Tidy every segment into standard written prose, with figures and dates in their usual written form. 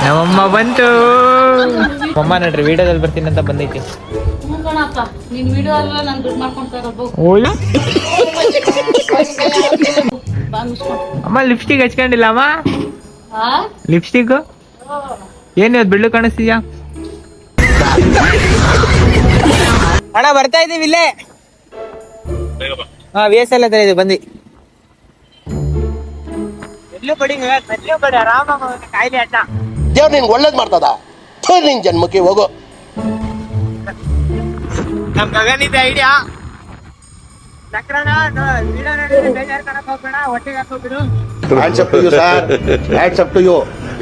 ನಮ್ಮಮ್ಮ ಬಂತು. ಅಮ್ಮ ನೋಡ್ರಿ ವಿಡಿಯೋದಲ್ಲಿ ಬರ್ತೀನಿ ಅಂತ ಬಂದೈತಿ. ಅಮ್ಮ ಲಿಪ್ಸ್ಟಿಕ್ ಹಚ್ಕೊಂಡಿಲ್ಲ ಅಮ್ಮ. ಲಿಪ್ಸ್ಟಿಕ್ ಏನ್ ಇವತ್ತು ಬೆಳ್ಳು ಕಾಣಿಸ್ತೀಯಾ? ಅಣ್ಣ ಬರ್ತಾ ಇದೀವಿ ಇಲ್ಲೇ. ಹಾ VSL ಹತ್ರ ಇದೆ ಬಂದಿ. ಎಲ್ಲೂ ಬಡಿ ಆರಾಮ ಕಾಯಿಲೆ ಅಣ್ಣ. ದೇವ್ರು ನಿನ್ಗೆ ಒಳ್ಳೇದ್ ಮಾಡ್ತದ. ನಿನ್ ಜನ್ಮಕ್ಕೆ ಹೋಗು. ನಮ್ ಗಗನಿದೆ ಐಡಿಯಾ.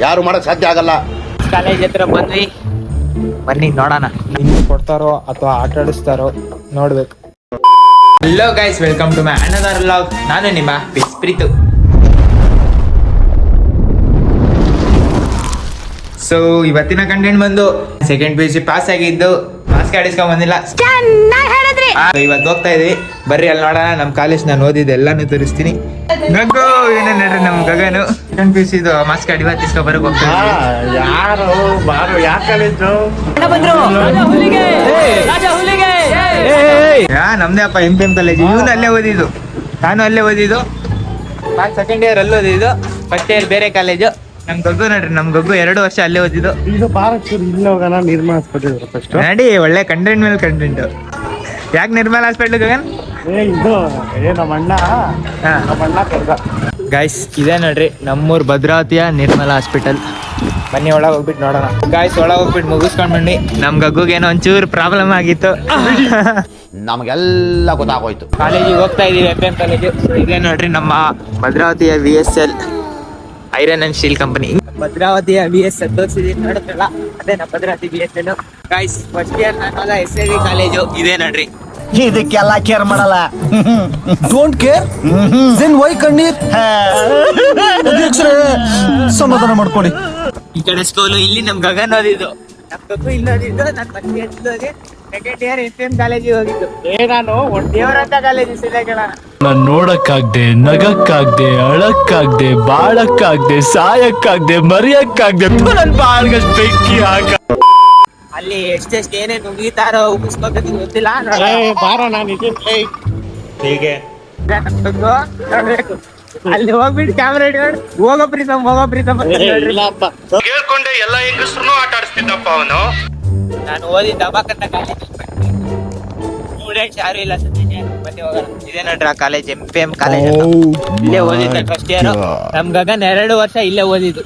ಯಾರು ಮಾಡಕ್ ಸಾಧ್ಯ ಆಗಲ್ಲ. ಕಾಲೇಜ್ ಹತ್ರ ಬಂದ್ವಿ, ಬನ್ನಿ ನೋಡೋಣ. ಇನ್ನು ಕೊಡ್ತಾರೋ ಅಥವಾ ಆಟ ಆಡಿಸ್ತಾರೋ ನೋಡ್ಬೇಕು. Hello guys, welcome to my another vlog. ನಾನು ನಿಮ್ಮ ಪ್ರೀತು. ಸೊ ಇವತ್ತಿನ ಕಂಟೆಂಟ್ ಬಂದು ಸೆಕೆಂಡ್ PUC ಪಾಸ್ ಆಗಿದ್ದು, ಮಾಸ್ಕ್ ಆಡಿಸ್ಕೊಂಡ್ ಬಂದಿಲ್ಲ. ಇವತ್ತು ಹೋಗ್ತಾ ಇದೀವಿ, ಬರ್ರಿ ಅಲ್ಲಿ ನೋಡೋಣ. ನಮ್ ಕಾಲೇಜ್ ನಾನು ಓದಿದ್ದು ಎಲ್ಲಾನು ತೋರಿಸ್ತೀನಿ. ಗಗ್ಗು ಏನೇ ನೋಡ್ರಿ ನಮ್ ಗಗನು ಸೆಕೆಂಡ್ PUC ಮಾಸ್ಕ್ ಆಡಿ ಇವತ್ತು ಇಸ್ಕೊ ಬರಕ್ ಹೋಗ್ತಾ ನಮ್ದೇ ಅಪ್ಪ MPM ಕಾಲೇಜ್. ಇವನು ಅಲ್ಲೇ ಓದಿದ್ದು, ನಾನು ಅಲ್ಲೇ ಓದಿದ್ದು. ನಾನು ಸೆಕೆಂಡ್ ಇಯರ್ ಅಲ್ಲಿ ಓದಿದ್ದು, ಫಸ್ಟ್ ಇಯರ್ ಬೇರೆ ಕಾಲೇಜು. ನಮ್ ಗಗ್ಗು ನೋಡ್ರಿ, ನಮ್ ಗಗ್ಗು 2 ವರ್ಷ ಅಲ್ಲೇ ಓದಿದ್ದು. ನಡಿ, ಒಳ್ಳೆ ಕಂಟೆಂಟ್ ಮೇಲೆ ಕಂಟೆಂಟ್. ಯಾಕೆ ನಿರ್ಮಲ್ ಹಾಸ್ಪಿಟ್ಲ್ ಗಗನ್? ಗಾಯ್ಸ್ ಇದೇ ನೋಡ್ರಿ ನಮ್ಮೂರ್ ಭದ್ರಾವತಿಯ ನಿರ್ಮಲ ಹಾಸ್ಪಿಟಲ್. ಬನ್ನಿ ಒಳಗೆ ಹೋಗ್ಬಿಟ್ಟು ನೋಡೋಣ. ಗಾಯ್ಸ್ ಒಳಗೆ ಹೋಗ್ಬಿಟ್ಟು ಮುಗಿಸ್ಕೊಂಡ್ ಬನ್ನಿ. ನಮ್ ಗಗ್ಗುಗೇನೋ ಒಂಚೂರು ಪ್ರಾಬ್ಲಮ್ ಆಗಿತ್ತು, ನಮಗೆಲ್ಲ ಗೊತ್ತಾಗೋಯ್ತು. ಕಾಲೇಜಿಗೆ ಹೋಗ್ತಾ ಇದೀವಿ, FM ಕಾಲೇಜು. ಇದೇ ನೋಡ್ರಿ ನಮ್ಮ ಭದ್ರಾವತಿಯ VSL iron and steel company. ಭದ್ರಾವತಿಯ VSL ತೋರಿಸಿದೀನಿ ನೋಡುತ್ತಲ್ಲ, ಅದೇ ನಮ್ಮ Bhadravati VSL. Guys first year ನಾನು SAV ಕಾಲೇಜು. ಇದೇ ನೋಡ್ರಿ. ಇದಕ್ಕೆಲ್ಲ ಕೇರ್ ಮಾಡಲ್ಲ. ಡೋಂಟ್ ಕೇರ್ ದೆನ್ ವೈ ಕಣ್ಣೀರ್? ಸಮಾಧಾನ ಮಾಡ್ಕೊಳ್ಳಿ. ಈ ಕಡೆ ಸ್ಕೂಲು, ಇಲ್ಲಿ ನಮ್ ಗಗನ್ ಓದಿದ್ದು. ನಮ್ ಗಗು ಇಲ್ಲಿ ಓದಿದ್ದು. ನಾನು ಫಸ್ಟ್ ಇಯರ್ ಹೋಗಿ ಸೆಕೆಂಡ್ ಇಯರ್ FM ಕಾಲೇಜಿಗೆ ಹೋಗಿದ್ದು. ನಾನು ದೇವರಂತ ಕಾಲೇಜ್ ಸಿಲೆಗಳ. ನಾನ್ ನೋಡಕ್ಕಾಗ್ದೆ, ನಗಕ್ಕಾಗ್ದೆ, ಅಳಕ್ಕಾಗ್ದೆ, ಬಾಳಕ್ಕಾಗ್ದೆ, ಸಾಯಕ್ಕಾಗ್ದೆ, ಮರಿಯಕ್ಕಾಗ್ದೆ. ನನ್ ಬಾಳ್ಗಷ್ಟು ಬೆಂಕಿ ಹಾಕ. ಅಲ್ಲಿ ಎಷ್ಟೆಷ್ಟು ಏನೇನು ಮುಗಿತಾರೋ ಉಗಿಸ್ಕೋಬೇಕು ಗೊತ್ತಿಲ್ಲ. ಹೀಗೆ ಅಲ್ಲಿ ಹೋಗ್ಬಿಟ್ಟು ಕ್ಯಾಮ್ರಾ ಇಟ್ಕೊಂಡು ಹೋಗೋ ಪ್ರೀತಮ್ ಕೇಳ್ಕೊಂಡೆ ಎಲ್ಲ ಹೆಂಗಸ್ರು ಆಟ ಆಡಿಸ್ತಿದ್ದಪ್ಪ ಅವನು. ನಾನು ಓದಿದ್ದ ಅಬಾಕಂತ ಕಾಲೇಜ್. ಸ್ಟೂಡೆಂಟ್ಸ್ ಯಾರು ಇಲ್ಲ ಸದ್ಯಕ್ಕೆ. ಬನ್ನಿ ಹೋಗೋಣ. ಇದೇ ನೋಡ್ರಿ ಆ ಕಾಲೇಜ್, MPM ಕಾಲೇಜ್. ಇಲ್ಲೇ ಓದಿದ್ದ ಫಸ್ಟ್ ಇಯರ್. ನಮ್ ಗಗನ್ 2 ವರ್ಷ ಇಲ್ಲೇ ಓದಿದ್ದು.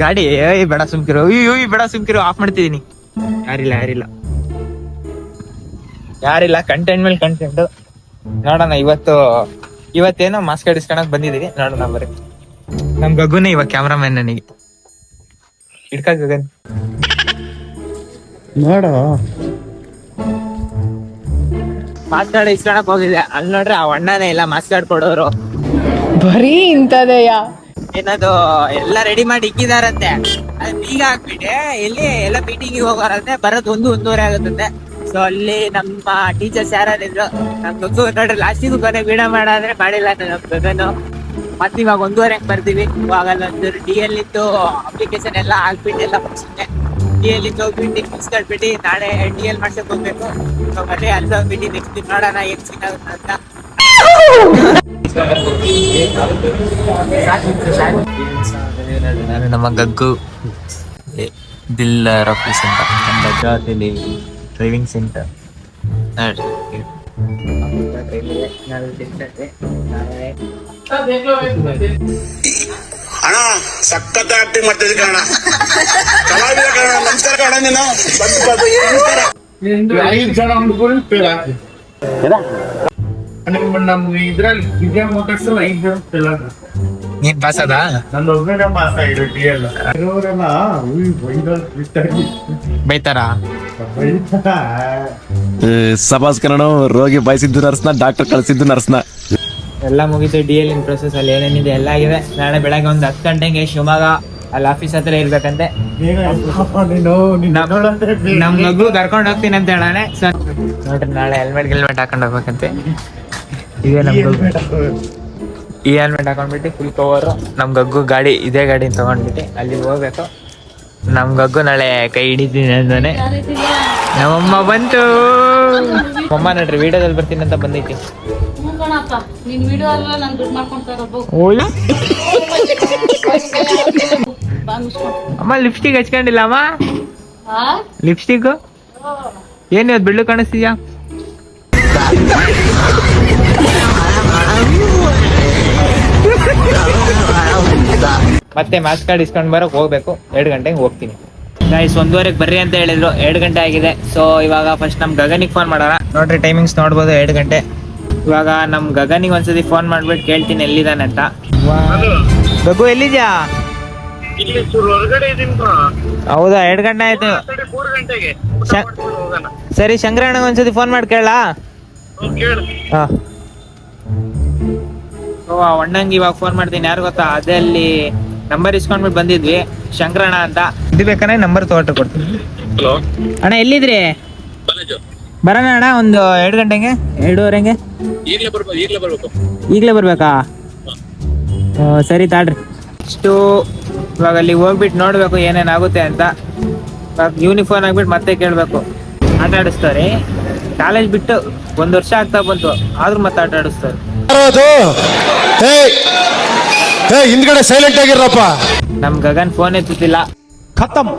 ಗಾಡಿ ಬೇಡ ಸುಮ್ಕಿರು, ಬೇಡ ಸುಮ್ಕಿರು, ಆಫ್ ಮಾಡ್ತಿದೀನಿ. ಯಾರಿಲ್ಲ ಕಂಟೆಂಟ್ ಮೇಲೆ ಕಂಟೆಂಟ್ ನೋಡೋಣ. ಇವತ್ತೇನೋ ಮಾಸ್ಕ್ ಹಿಡಿಸ್ಕೊಳಕ್ ಬಂದಿದೀವಿ, ನೋಡೋಣ ಬರ್ರಿ. ನಮ್ ಗಗ್ಗುನೇ ಇವಾಗ ಕ್ಯಾಮ್ರಾಮನ್. ನನಗೆ ಹಿಡ್ಕ ಗಗನ್ ನೋಡ. ಮಾಸ್ಕ್ ಕಾರ್ಡ್ ಇಸ್ಕೊಳಕ್ ಹೋಗಿದ್ದೆ, ಅಲ್ಲಿ ನೋಡ್ರಿ ಆ ಅಣ್ಣನೇ ಇಲ್ಲ ಮಾಸ್ಕ್ ಕಾರ್ಡ್ ಕೊಡೋರು. ಬರೀ ಇಂತದೆಯಾ? ಏನದು ಎಲ್ಲ ರೆಡಿ ಮಾಡಿ ಇಕ್ಕಿದಾರಂತೆ, ಅದು ಬೀಗ ಹಾಕ್ಬಿಟ್ಟೆ ಎಲ್ಲಿ ಎಲ್ಲ ಮೀಟಿಂಗ್ ಹೋಗೋರಂತೆ. ಬರೋದು 1-1:30 ಆಗುತ್ತಂತೆ. ಸೊ ಅಲ್ಲಿ ನಮ್ಮ ಟೀಚರ್ಸ್ ಯಾರಿದ್ರು, ನಮ್ ಗಗ್ಗು ನೋಡ್ರಿ ಲಾಸ್ಟಿಗೂ ಕೊನೆ ವೀಡ ಮಾಡಾದ್ರೆ ಮಾಡಿಲ್ಲ ನಮ್ ಗಗನು. ಮತ್ತೆ ಇವಾಗ 1:30 ಬರ್ತೀವಿ. ಇವಾಗ ಒಂದು DL ಇತ್ತು ಅಪ್ಲಿಕೇಶನ್ ಎಲ್ಲ ಹಾಕ್ಬಿಟ್ಟು ಎಲ್ಲ ಮುಗಿಸಿದ್ದೆ. DL ಇತ್ತು ಹೋಗ್ಬಿಟ್ಟು ಫಿಕ್ಸ್ ಕಟ್ಬಿಟ್ಟು ನಾಳೆ DL ಮಾಡ್ಸಕ್ ಹೋಗ್ಬೇಕು. ಸೊ ಮತ್ತೆ ಅಲ್ಲಿ ಹೋಗ್ಬಿಟ್ಟು ನೆಕ್ಸ್ಟ್ ನೋಡೋಣ ಏನ್ ಸಿಕ್ಕಾಗುತ್ತೆ ಅಂತ. ನಾನು ನಮ್ಮ ಗಗ್ಗು ದಿಲ್ಲರ್ ಆಫೀಸ್ ಅಂತ ನಮ್ಮ ಭದ್ರಾವತಿಲಿ ಡ್ರೈವಿಂಗ್ ಸೆಂಟರ್. ಅಣ್ಣ ಸಖತ್ ಆಕ್ಟಿಂಗ್ ಮಾಡ್ತಿದ್ದೆ ಕಣ. ಕಲಾವಿದ ಕಣ. ನಮಸ್ಕಾರ ಕಣ. ನೀನು ನಮ್ಗೆ ಇದ್ರಲ್ಲಿ ವಿಜಯ ಮೋಟರ್ಸ್ 5 ಜನ ಫೇಲ್ ಆದ. ನೀನ್ ಪಾಸ್ ಅದ? ನನ್ನ ಒಬ್ಬನೇ ಪಾಸ್ ಆಗಿರೋ DL. ಬೈತಾರ ಸಭಾಸ್ ಕನ್ನಡ ರೋಗಿ ಬಯಸಿದ್ದು ನರ್ಸ್ನ, ಡಾಕ್ಟರ್ ಕಳ್ಸಿದ್ದು ನರ್ಸ್ನ. ಎಲ್ಲ ಮುಗಿತು. DL ಇನ್ ಪ್ರೊಸೆಸ್ ಅಲ್ಲಿ ಏನೇನಿದೆ ಎಲ್ಲ ಆಗಿದೆ. ನಾಳೆ ಬೆಳಗ್ಗೆ ಒಂದು 10 ಗಂಟೆಗೆ ಶಿವಮೊಗ್ಗ ಅಲ್ಲಿ ಆಫೀಸ್ ಹತ್ರ ಇರ್ಬೇಕಂತೆ. ನಮ್ ಮಗು ಕರ್ಕೊಂಡು ಹೋಗ್ತೀನಿ ಅಂತ ಹೇಳಾನೆ. ನೋಡ್ರಿ ನಾಳೆ ಹೆಲ್ಮೆಟ್ ಹಾಕೊಂಡು ಹೋಗ್ಬೇಕಂತೆ. ಇದೇ ನಮ್ ಈ ಹೆಲ್ಮೆಟ್ ಹಾಕೊಂಡ್ಬಿಟ್ಟು ಫುಲ್ ಕವರ್ ನಮ್ ಗಗ್ಗು ಗಾಡಿ ಇದೇ ಗಾಡಿ ತಗೊಂಡ್ಬಿಟ್ಟು ಅಲ್ಲಿ ಹೋಗ್ಬೇಕು. ನಮ್ ಗಗ್ಗು ನಾಳೆ ಕೈ ಹಿಡಿತೀನಿ ಅಂತಾನೆ. ನಮ್ಮಮ್ಮ ಬಂತು. ಅಮ್ಮ ನೋಡ್ರಿ ವಿಡಿಯೋದಲ್ಲಿ ಬರ್ತೀನಿ ಅಂತ ಬಂದೈತಿ. ಅಮ್ಮ ಲಿಪ್ಸ್ಟಿಕ್ ಹಚ್ಕೊಂಡಿಲ್ಲ ಅಮ್ಮ. ಲಿಪ್ಸ್ಟಿಕ್ ಏನ್ ಇವತ್ತು ಬೆಳ್ಳು ಕಾಣಿಸ್ತೀಯಾ? ಮತ್ತೆ ಮಾಸ್ಕ್ ಕಾರ್ಡ್ ಇಸ್ಕೊಂಡ್ ಬರಕ್ ಹೋಗ್ಬೇಕು. 2 ಗಂಟೆಗೆ ಹೋಗ್ತೀನಿ. ಗೈಸ್ 1:15 ಬರ್ರಿ ಅಂತ ಹೇಳಿದ್ರು. 2 ಗಂಟೆ ಆಗಿದೆ. ಸೊ ಇವಾಗ ಫಸ್ಟ್ ನಮ್ ಗಗನಿಗೆ ಫೋನ್ ಮಾಡೋಣ. ನೋಡ್ರಿ ಟೈಮಿಂಗ್ಸ್ ನೋಡ್ಬೋದು 2 ಗಂಟೆ. ಇವಾಗ ನಮ್ ಗಗನಿಗೆ ಒಂದ್ಸತಿ ಫೋನ್ ಮಾಡ್ಬಿಟ್ಟು ಕೇಳ್ತೀನಿ ಎಲ್ಲಿದ್ದಾನೆ ಅಂತ. ಗಗು ಎಲ್ಲಿದ್ಯಾ? ಹೌದಾ 2 ಗಂಟೆ ಆಯ್ತು. ಸರಿ ಶಂಕರಣ್ಣಗೆ ಒಂದ್ಸತಿ ಫೋನ್ ಮಾಡಿ ಕೇಳ. ಅಣ್ಣಂಗೆ ಇವಾಗ ಫೋನ್ ಮಾಡ್ತೀನಿ. ಯಾರು ಗೊತ್ತಾ, ಅದೇ ಅಲ್ಲಿ ನಂಬರ್ ಇಸ್ಕೊಂಡ್ಬಿಟ್ಟು ಬಂದಿದ್ವಿ ಶಂಕರಣ್ಣ ಅಂತ. ಇದು ಬೇಕಾದ್ರೆ ನಂಬರ್ ತಗೊಟ್ಟು ಕೊಡ್ತೀನಿ. ಅಣ್ಣ ಎಲ್ಲಿದ್ರಿ? ಬರೋಣ ಅಣ್ಣ ಒಂದು 2 ಗಂಟೆಗೆ 2:15ಗೆ. ಈಗಲೇ ಬರ್ಬೇಕಾ? ಸರಿ ತಾಳ್ರಿ. ಇಷ್ಟು ಇವಾಗ ಅಲ್ಲಿ ಹೋಗ್ಬಿಟ್ಟು ನೋಡ್ಬೇಕು ಏನೇನಾಗುತ್ತೆ ಅಂತ. ಇವಾಗ ಯೂನಿಫಾರ್ಮ್ ಆಗ್ಬಿಟ್ಟು ಮತ್ತೆ ಕೇಳ್ಬೇಕು. ಆಟ ಆಡಿಸ್ತಾರೆ. ಕಾಲೇಜ್ ಬಿಟ್ಟು 1 ವರ್ಷ ಆಗ್ತಾ ಬಂತು, ಆದ್ರೂ ಮತ್ತೆ ಆಟ ಆಡಿಸ್ತಾರೆ. ಹಿಂದ್ಗಡೆ ಸೈಲೆಂಟ್ ಆಗಿರಪ್ಪ. ನಮ್ ಗಗನ್ ಫೋನ್ ಎತ್ತುತ್ತಿಲ್ಲ. ಖತಮ್.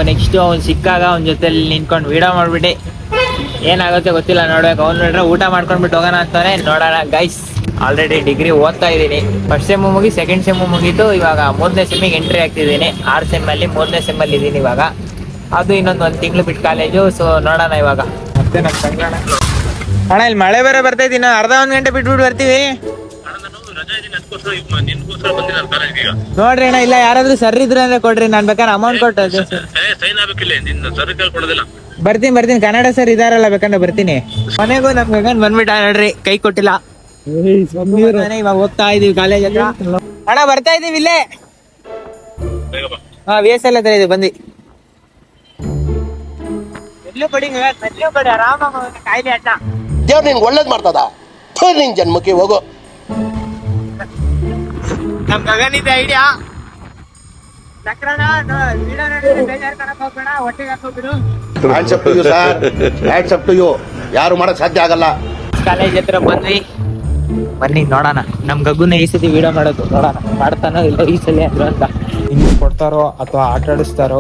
ನೆಕ್ಸ್ಟ್ ಅವ್ನು ಸಿಕ್ಕಾಗ ಅವ್ನ ಜೊತೆಲಿ ನಿಂತ್ಕೊಂಡು ವಿಡಿಯೋ ಮಾಡ್ಬಿಟ್ಟು ಏನಾಗುತ್ತೆ ಗೊತ್ತಿಲ್ಲ, ನೋಡ್ಬೇಕು. ಅವ್ನು ನೋಡ್ರೆ ಊಟ ಮಾಡ್ಕೊಂಡ್ಬಿಟ್ಟು ಹೋಗೋಣ ಅಂತಾನೆ. ನೋಡೋಣ ಗೈಸ್. ಆಲ್ರೆಡಿ ಡಿಗ್ರಿ ಓದ್ತಾ ಇದ್ದೀನಿ. ಫಸ್ಟ್ ಸೆಮ್ ಮುಗಿ, ಸೆಕೆಂಡ್ ಸೆಮ್ ಮುಗೀತು. ಇವಾಗ 3ನೇ ಸೆಮ್ಮಿಗೆ ಎಂಟ್ರಿ ಆಗ್ತಿದ್ದೀನಿ. 6 ಸೆಮ್ಮಲ್ಲಿ 3ನೇ ಸೆಮ್ಮಲ್ಲಿ ಇದ್ದೀನಿ ಇವಾಗ. ಅದು ಇನ್ನೊಂದು 1 ತಿಂಗಳು ಬಿಟ್ಟು ಕಾಲೇಜು. ಸೊ ನೋಡೋಣ ಇವಾಗ. ಮತ್ತೆ ನಮ್ಮ ಸಂಗಣ ಅಣ್ಣ ಇಲ್ಲಿ ಮಳೆ ಬೇರೆ ಬರ್ತಾ ಇದ್ದೀನಿ. ಅರ್ಧ 1 ಗಂಟೆ ಬಿಟ್ಬಿಟ್ಟು ಬರ್ತೀವಿ ನೋಡ್ರಿ ಅಣ್ಣ. ಇಲ್ಲ ಯಾರಾದ್ರೂ ಸರ್ ಇದ್ರೆ ಅಂದ್ರೆ ಕೊಡ್ರಿ, ನಾನ್ ಬೇಕಾದ್ರೆ ಅಮೌಂಟ್ ಕೊಟ್ಟು ಬರ್ತೀನಿ. ಕನ್ನಡ ಸರ್ ಇದಾರಲ್ಲ, ಬೇಕಂದ್ರೆ ಬರ್ತೀನಿ. ಮನೆಗೂ ನಮ್ ಗಗನ್ ಬಂದ್ಬಿಟ್ಟ ನೋಡ್ರಿ, ಕೈ ಕೊಟ್ಟಿಲ್ಲ. ಇವಾಗ ಹೋಗ್ತಾ ಇದೀವಿ ಕಾಲೇಜ್ ಹತ್ರ. ಅಣ್ಣ ಬರ್ತಾ ಇದೀವಿ ಇಲ್ಲೇ. ಹಾ VSL ಹತ್ರ ಇದೆ, ಬಂದಿ. ಎಲ್ಲೂ ಕೊಡಿ ಆರಾಮ ಕಾಯಿಲೆ ಅಣ್ಣ. ದೇವ್ರು ನಿನ್ಗೆ ಒಳ್ಳೇದ್ ಮಾಡ್ತದ. ನಿನ್ ಜನ್ಮಕ್ಕೆ ಹೋಗು. ನಮ್ ಗಗನ್ ಇದೆ ಐಡಿಯಾ. ಯಾರು ಮಾಡಕ್ ಸಾಧ್ಯ ಆಗಲ್ಲ. ಕಾಲೇಜ್ ಹತ್ರ ಬಂದ್ವಿ. ಬನ್ನಿ ನೋಡೋಣ. ನಮ್ ಗಗ್ಗುನ ಈ ಸತಿ ವಿಡಿಯೋ ಮಾಡೋದು ನೋಡೋಣ. ಮಾಡ್ತಾನೋ ಇಲ್ಲ ಈ ಸಲ ಅಂತ. ಇನ್ನು ಕೊಡ್ತಾರೋ ಅಥವಾ ಆಟ ಆಡಿಸ್ತಾರೋ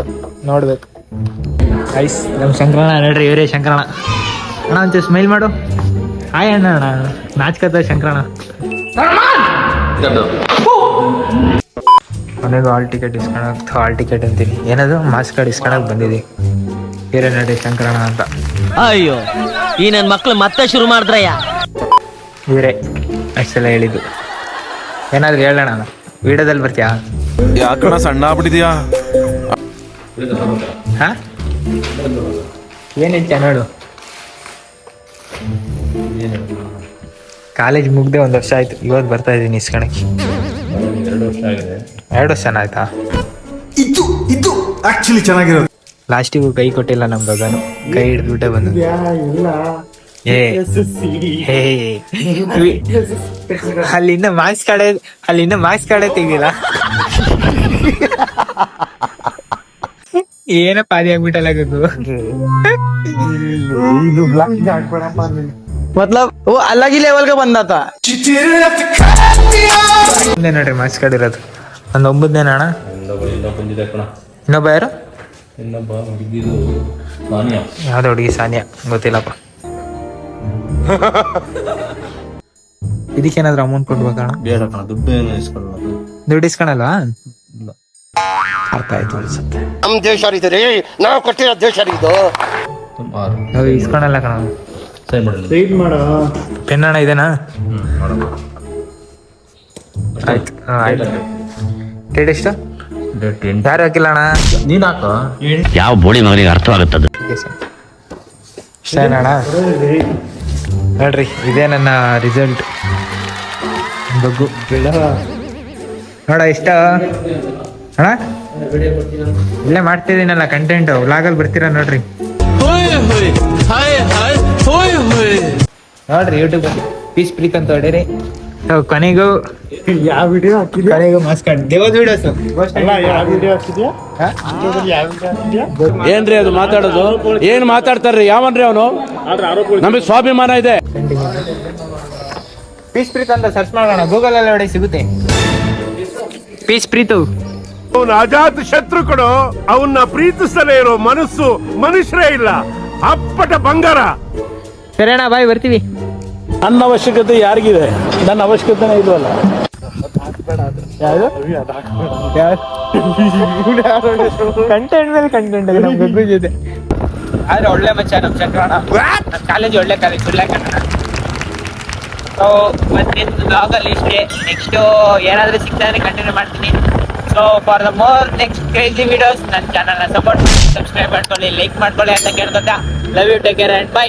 ನೋಡ್ಬೇಕು. ಐಸ್ ನಮ್ ಶಂಕರಣ್ಣ ನೋಡ್ರಿ, ಇವರೇ ಶಂಕರಣ್ಣ. ಅಣ್ಣ ಒಂಚೂರು ಸ್ಮೈಲ್ ಮಾಡು. ಹಾಯ್ ಅಣ್ಣ. ನಾಚ್ಕತ್ತ ಶಂಕರಣ್ಣ. ಮನೆಗೂ ಹಾಲ್ ಟಿಕೆಟ್ ಇಸ್ಕೊಳಕ್, ಹಾಲ್ ಟಿಕೆಟ್ ಅಂತೀನಿ, ಏನದು ಮಾಸ್ ಕಾರ್ಡ್ ಇಸ್ಕೊಳಕ್ ಬಂದಿದ್ದೀವಿ. ಬೇರೆ ನಡೆ ಶಂಕರಣ್ಣ ಅಂತ. ಅಯ್ಯೋ ಈ ನನ್ ಮಕ್ಳು ಮತ್ತೆ ಶುರು ಮಾಡಿದ್ರಯ್ಯ. ಇವರೇ ಅಷ್ಟೆಲ್ಲ ಹೇಳಿದ್ದು. ಏನಾದ್ರು ಹೇಳೋಣ, ವಿಡಿಯೋದಲ್ಲಿ ಬರ್ತೀಯಾ? ಯಾಕಣ ಸಣ್ಣ ಆಗ್ಬಿಟ್ಟಿದ್ಯಾ? ಹಾ ಏನ್ ಹೇಳ್ತೀಯ ನೋಡು. ಕಾಲೇಜ್ ಮುಗ್ದೆ 1 ವರ್ಷ ಆಯ್ತು. ಇವತ್ತು ಬರ್ತಾ ಇದ್ದೀನಿ ಇಸ್ಕಣಕ್ಕೆ. 2 ವರ್ಷ ಆಯ್ತಾ? ಇದು ಆಕ್ಚುಲಿ ಚೆನ್ನಾಗಿರೋದು. ಲಾಸ್ಟಿಗೂ ಕೈ ಕೊಟ್ಟಿಲ್ಲ ನಮ್ ಗಗನು. ಕೈ ಹಿಡಿದ್ಬಿಟ್ಟೆ ಬಂದು ಅಲ್ಲಿಂದ ಮಾರ್ಕ್ಸ್ ಕಾರ್ಡೇ ತೆಗಿಲ್ಲ. ಏನ ಪಾದಿ ಆಗ್ಬಿಟ್ಟಲ್ಲ ಗಗು. मतलब वो अलग ही लेवल का बंदा था. ನೋಡ್ರಿ ಮಾರ್ಕ್ಸ್ ಕಾರ್ಡ್ ಇರೋದು. ಒಂದು 9ನೇ ಅಣ್ಣ. ಇನ್ನೊಬ್ಬ ಯಾರು? ಯಾವ್ದೋ ಹುಡುಗಿ ಸಾನಿಯಾ, ಗೊತ್ತಿಲ್ಲಪ್ಪ. ಇದಕ್ಕೇನಾದ್ರು ಅಮೌಂಟ್ ಕೊಡ್ಬೇಕಣ್ಣ? ದುಡ್ಡು ಇಸ್ಕೊಳಲ್ವಾ? ಅರ್ಥ ಆಯ್ತು ಅನ್ಸುತ್ತೆ. ನಮ್ ದೇಶ ರೀ, ನಾವು ಕೊಟ್ಟಿರೋ ದೇಶ ಇದು. ಇಸ್ಕೊಳಲ್ಲ ಕಣ. ಪೆನ್ ಅಣ್ಣ ಇದೇನಾ? ಆಯ್ತು ಆಯ್ತು. ಡೇಟ್ ಎಷ್ಟು? ಯಾರು ಹಾಕಿಲ್ಲ ಅಣ್ಣ. ನೀನ್ ಹಾಕ. ಯಾವ ಬೋಳಿ ಮಗನಿಗೆ ಅರ್ಥವಾಗುತ್ತದೆ. ಅಣ್ಣ ನೋಡ್ರಿ, ಇದೇ ನನ್ನ ರಿಸಲ್ಟ್. ಬಗ್ಗು ನೋಡ ಇಷ್ಟ ಅಣ್ಣ. ಇಲ್ಲೇ ಮಾಡ್ತಿದ್ದೀನಲ್ಲ ಕಂಟೆಂಟ್, ವ್ಲಾಗಲ್ಲಿ ಬರ್ತೀರಾ ನೋಡ್ರಿ. ನೋಡ್ರಿ ಯೂಟ್ಯೂಬ್ ಪೀಸ್ ಪ್ರೀಕ್ ಅಂತ ಹೊಡೀರಿ. ಕೊನೆಗೂ ಕೊನೆಗೂ ಮಾಸ್ಕಂಡ್ ದೇವದ ವಿಡಿಯೋಸ್ ಏನ್ರಿ ಅದು ಮಾತಾಡೋದು? ಏನ್ ಮಾತಾಡ್ತಾರ್ರಿ? ಯಾವನ್ರಿ ಅವನು? ನಮಗೆ ಸ್ವಾಭಿಮಾನ ಇದೆ. ಪೀಸ್ ಪ್ರೀತ್ ಅಂತ ಸರ್ಚ್ ಮಾಡೋಣ, ಗೂಗಲ್ ಅಲ್ಲಿ ನೋಡಿ ಸಿಗುತ್ತೆ. ಪೀಸ್ ಪ್ರೀತು ಅವನ ಅಜಾತ ಶತ್ರು ಕಣೋ. ಅವನ್ನ ಪ್ರೀತಿಸಲೇ ಇರೋ ಮನಸ್ಸು ಮನುಷ್ಯರೇ ಇಲ್ಲ. ಅಪ್ಪಟ ಬಂಗಾರ. ಸರಿ ಅಣ್ಣ, ಬಾಯ್, ಬರ್ತೀವಿ. ನನ್ನ ಅವಶ್ಯಕತೆ ಯಾರಿಗಿದೆ? ನನ್ನ ಅವಶ್ಯಕತೆನೇ ಇಲ್ವಲ್ಲ. ಕಂಟೆಂಟ್ ಮೇಲೆ ಕಂಟೆಂಟ್ ಇದೆ ನಮ್ ಗಗ್ಗು ಜೊತೆ. ಆದ್ರೆ ಒಳ್ಳೆ ಮಚ್ಚ ನಮ್ ಚಕ್ರಣ. ನಮ್ ಕಾಲೇಜ್ ಒಳ್ಳೆ ಕಾಲೇಜ್, ಒಳ್ಳೆ ಕನ್ನಡ. ಸೊ ಇವತ್ತಿನ ಬ್ಲಾಗಲ್ಲಿ ಇಷ್ಟೇ. ನೆಕ್ಸ್ಟ್ ಏನಾದ್ರೂ ಸಿಗ್ತಾನೆ ಕಂಟಿನ್ಯೂ ಮಾಡ್ತೀನಿ. So for the more next crazy videos ನನ್ನ ಚಾನಲ್ನ ಸಪೋರ್ಟ್ ಮಾಡಿ, ಸಬ್ಸ್ಕ್ರೈಬ್ ಮಾಡ್ಕೊಳ್ಳಿ, ಲೈಕ್ ಮಾಡ್ಕೊಳ್ಳಿ ಅಂತ ಕೇಳ್ಕೊತಾ. Love you, take care and by.